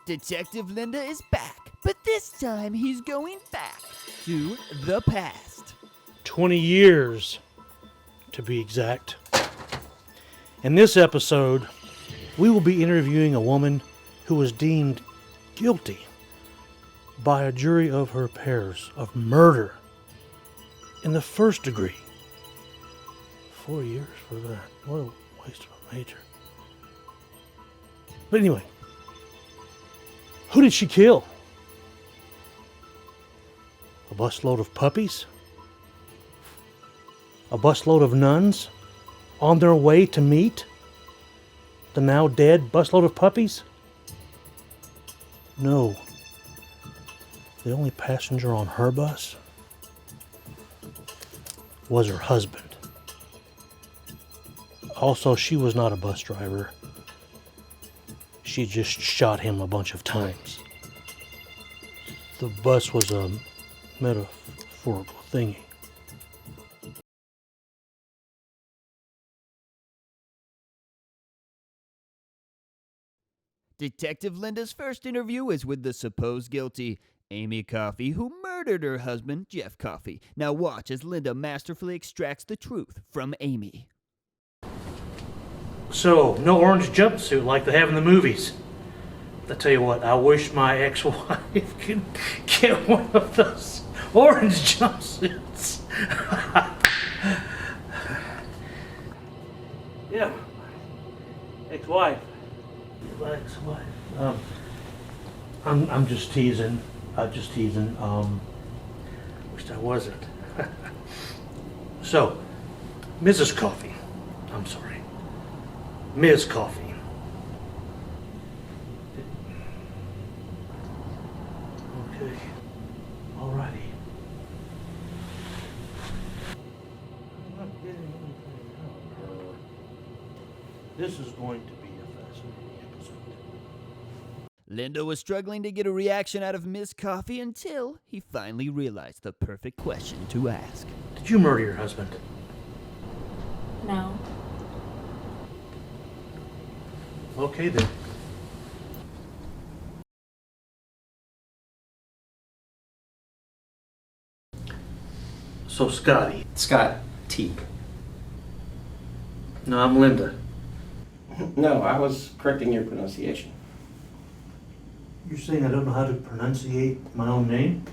Detective Linda is back, but this time he's going back to the past. 20 years, to be exact. In this episode, we will be interviewing a woman who was deemed guilty by a jury of her peers of murder in the first degree. 4 years for that. What a waste of a major. But anyway, who did she kill? A busload of puppies? A busload of nuns on their way to meet the now dead busload of puppies? No. The only passenger on her bus was her husband. Also, she was not a bus driver. She just shot him a bunch of times. The bus was a metaphorical thingy. Detective Linda's first interview is with the supposed guilty, Amy Coffey, who murdered her husband, Jeff Coffey. Now watch as Linda masterfully extracts the truth from Amy. So, no orange jumpsuit like they have in the movies. I tell you what, I wish my ex-wife could get one of those orange jumpsuits. Yeah, ex-wife. I'm just teasing. Wished I wasn't. So, Mrs. Coffey. I'm sorry. Ms. Coffey. Okay. Alrighty. I'm not getting anything out of her. This is going to be a fascinating episode. Linda was struggling to get a reaction out of Miss Coffey until he finally realized the perfect question to ask. Did you murder your husband? No. Okay then. So Scotty. Scott T. No, I'm Linda. No, I was correcting your pronunciation. You're saying I don't know how to pronunciate my own name?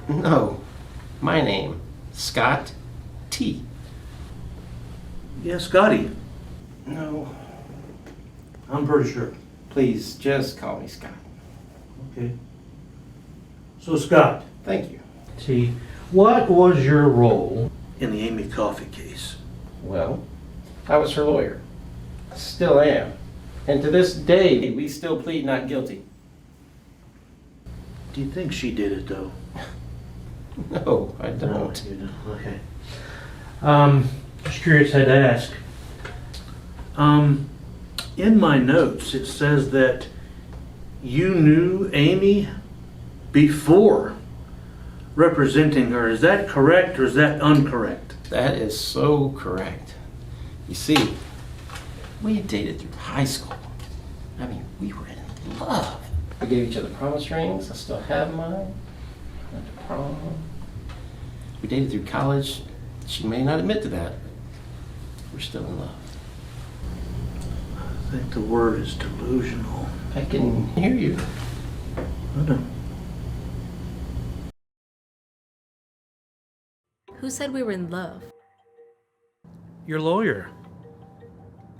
No, my name, Scott T. Yeah, Scotty. No, I'm pretty sure. please just call me Scott. Okay. So Scott. Thank you. T. What was your role in the Amy Coffey case? Well, I was her lawyer. Still am. And to this day, we still plead not guilty. Do you think she did it though? No, I don't. No, you don't. Okay. Just curious, had to ask. In my notes, it says that you knew Amy before representing her. Is that correct or is that incorrect? That is so correct. You see, we had dated through high school. I mean, we were in love. We gave each other promise rings. I still have mine. Went to prom. We dated through college. She may not admit to that. We're still in love. I think the word is delusional. I can hear you. I know. Who said we were in love? Your lawyer,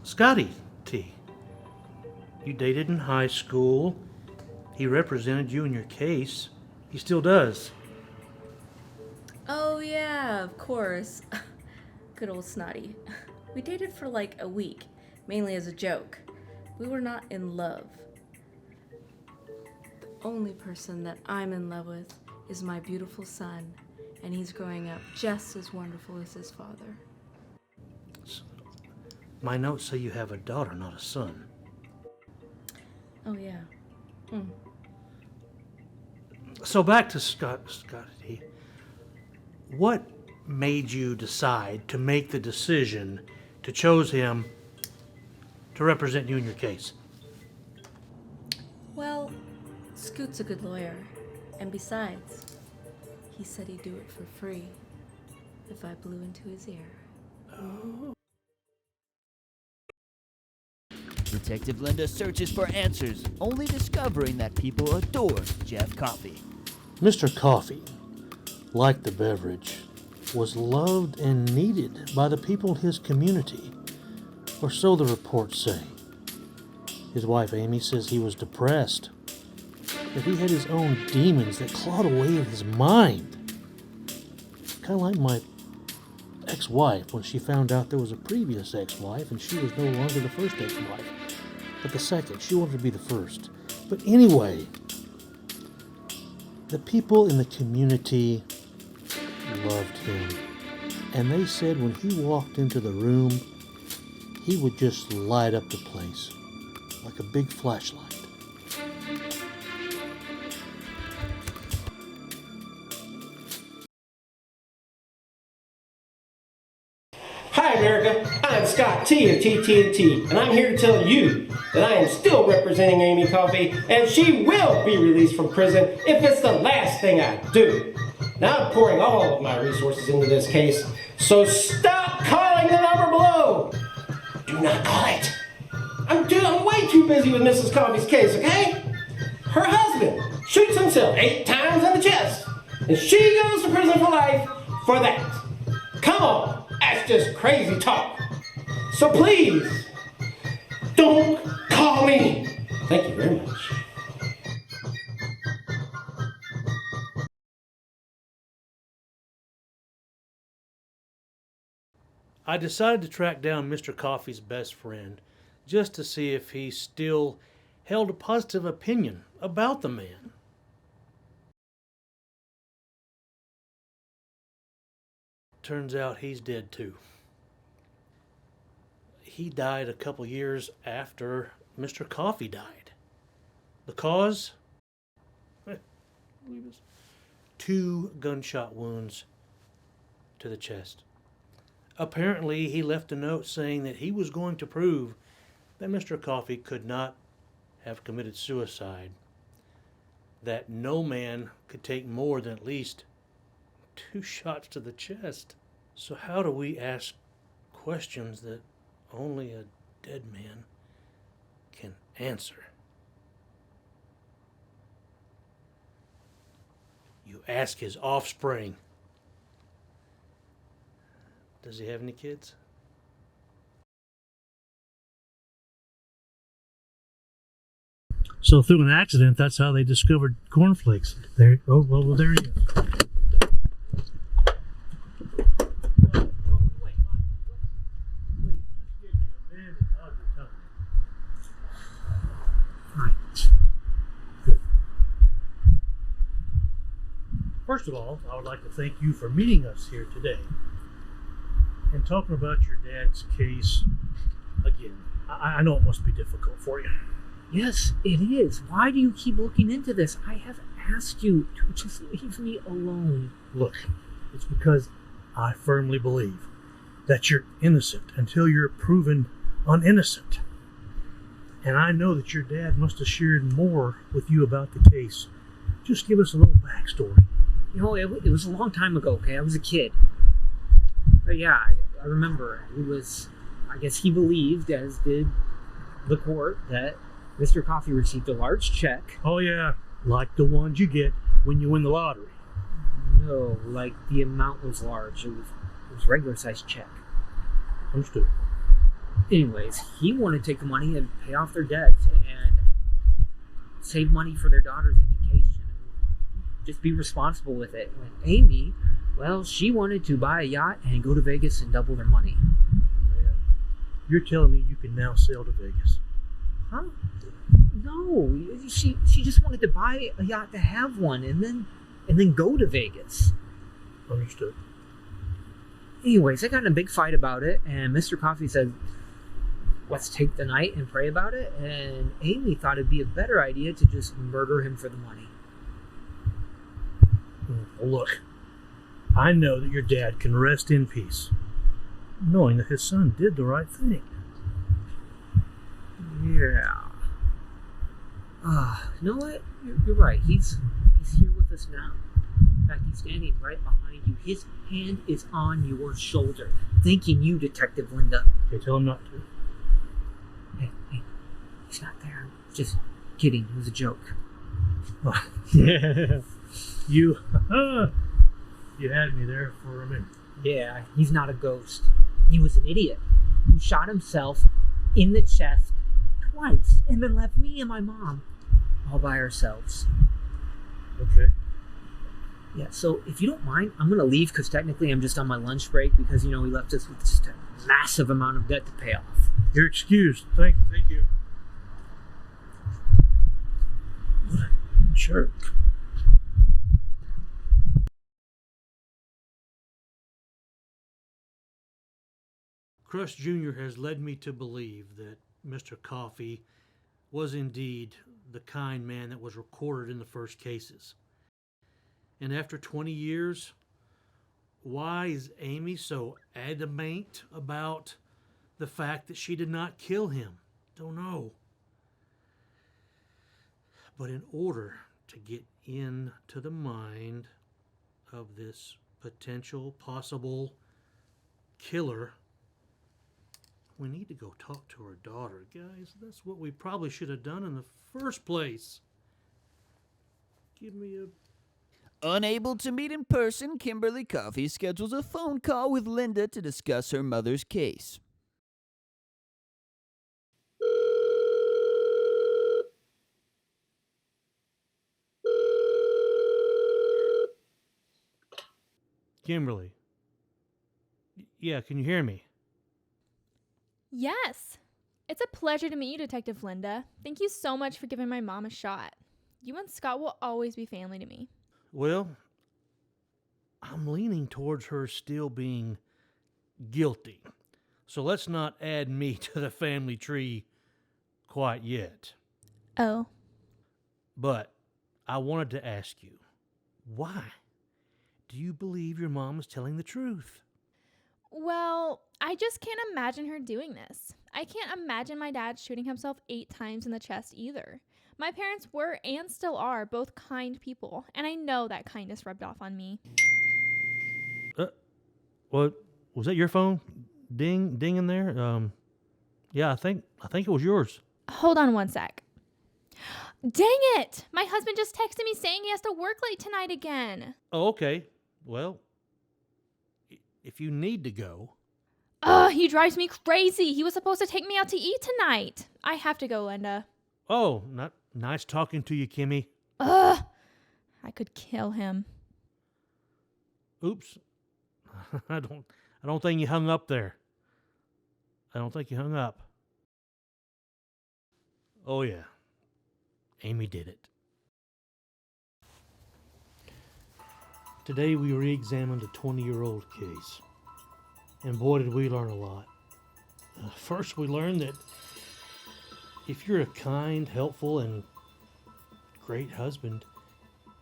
Scotty T. You dated in high school. He represented you in your case. He still does. Oh yeah, of course. Good old Snotty. We dated for like a week, mainly as a joke. We were not in love. The only person that I'm in love with is my beautiful son, and he's growing up just as wonderful as his father. My notes say you have a daughter, not a son. Oh yeah. So back to Scotty. What made you decide to make the decision to choose him to represent you in your case? Well, Scoot's a good lawyer. And besides, he said he'd do it for free if I blew into his ear. Detective Linda searches for answers, only discovering that people adore Jeff Coffey. Mr. Coffey, like the beverage, was loved and needed by the people in his community, or so the reports say. His wife Amy says he was depressed, that he had his own demons that clawed away at his mind. Kind of like my ex-wife when she found out there was a previous ex-wife and she was no longer the first ex-wife, but the second. She wanted to be the first. But anyway, the people in the community loved him, and they said when he walked into the room, he would just light up the place like a big flashlight. Hi, America. I'm Scott T of TT&T, and I'm here to tell you that I am still representing Amy Coffey, and she will be released from prison if it's the last thing I do. Now I'm pouring all of my resources into this case, so stop calling the number below. Do not call it. I'm way too busy with Mrs. Coffey's case, okay? Her husband shoots himself 8 times in the chest, and she goes to prison for life for that. Come on, that's just crazy talk. So please, don't call me. Thank you very much. I decided to track down Mr. Coffey's best friend just to see if he still held a positive opinion about the man. Turns out he's dead too. He died a couple years after Mr. Coffey died. The cause? 2 gunshot wounds to the chest. Apparently, he left a note saying that he was going to prove that Mr. Coffey could not have committed suicide, that no man could take more than at least 2 shots to the chest. So how do we ask questions that only a dead man can answer? You ask his offspring. Does he have any kids? So through an accident, that's how they discovered cornflakes. There. Oh well, there he is. First of all, I would like to thank you for meeting us here today and talking about your dad's case again. I know it must be difficult for you. Yes, it is. Why do you keep looking into this? I have asked you to just leave me alone. Look, it's because I firmly believe that you're innocent until you're proven uninnocent. And I know that your dad must have shared more with you about the case. Just give us a little backstory. You know, it was a long time ago, okay? I was a kid. But yeah, I remember. I guess he believed, as did the court, that Mr. Coffey received a large check. Oh yeah, like the ones you get when you win the lottery. No, like the amount was large. It was a regular sized check. Understood. Anyways, he wanted to take the money and pay off their debts and save money for their daughter's education. Just be responsible with it. When Amy, well, she wanted to buy a yacht and go to Vegas and double their money. Man, you're telling me you can now sail to Vegas? Huh? No, she just wanted to buy a yacht to have one and then go to Vegas. Understood. Anyways, I got in a big fight about it, and Mr. Coffey said, let's take the night and pray about it, and Amy thought it'd be a better idea to just murder him for the money. Well, look, I know that your dad can rest in peace, knowing that his son did the right thing. Yeah. You know what? You're right. He's here with us now. In fact, he's standing right behind you. His hand is on your shoulder, thanking you, Detective Linda. Okay, tell him not to. Hey, he's not there. Just kidding. It was a joke. Yeah. You had me there for a minute. Yeah, he's not a ghost. He was an idiot who shot himself in the chest twice and then left me and my mom all by ourselves. Okay. Yeah, so if you don't mind, I'm going to leave because technically I'm just on my lunch break because, he left us with just a massive amount of debt to pay off. You're excused. Thank you. What a jerk. Crush Jr. has led me to believe that Mr. Coffey was indeed the kind man that was recorded in the first cases. And after 20 years, why is Amy so adamant about the fact that she did not kill him? Don't know. But in order to get into the mind of this possible killer, we need to go talk to her daughter, guys. That's what we probably should have done in the first place. Give me a... Unable to meet in person, Kimberly Coffey schedules a phone call with Linda to discuss her mother's case. Kimberly. Yeah, can you hear me? Yes. It's a pleasure to meet you, Detective Linda. Thank you so much for giving my mom a shot. You and Scott will always be family to me. Well, I'm leaning towards her still being guilty. So let's not add me to the family tree quite yet. Oh. But I wanted to ask you, why do you believe your mom is telling the truth? Well, I just can't imagine her doing this. I can't imagine my dad shooting himself 8 times in the chest either. My parents were and still are both kind people, and I know that kindness rubbed off on me. What was that? Your phone? Ding in there? Yeah, I think it was yours. Hold on one sec. Dang it! My husband just texted me saying he has to work late tonight again. Oh, okay. Well, if you need to go. He drives me crazy. He was supposed to take me out to eat tonight. I have to go, Linda. Oh, not nice talking to you, Kimmy. I could kill him. Oops. I don't think you hung up there. I don't think you hung up. Oh yeah. Amy did it. Today we re-examined a 20-year-old case. And boy did we learn a lot. First we learned that if you're a kind, helpful, and great husband,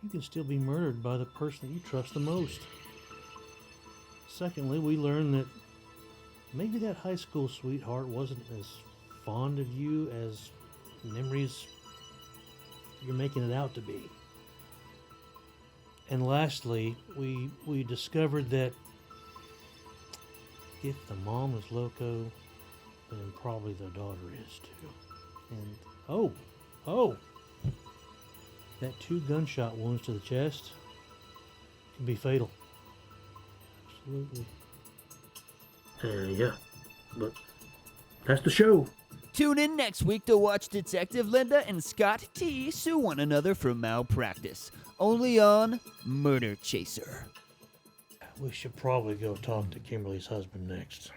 you can still be murdered by the person that you trust the most. Secondly, we learned that maybe that high school sweetheart wasn't as fond of you as memories you're making it out to be. And lastly, we discovered that if the mom is loco, then probably the daughter is too. And oh, that 2 gunshot wounds to the chest can be fatal. Absolutely. Yeah, but that's the show. Tune in next week to watch Detective Linda and Scott T sue one another for malpractice. Only on Murder Chaser. We should probably go talk to Kimberly's husband next.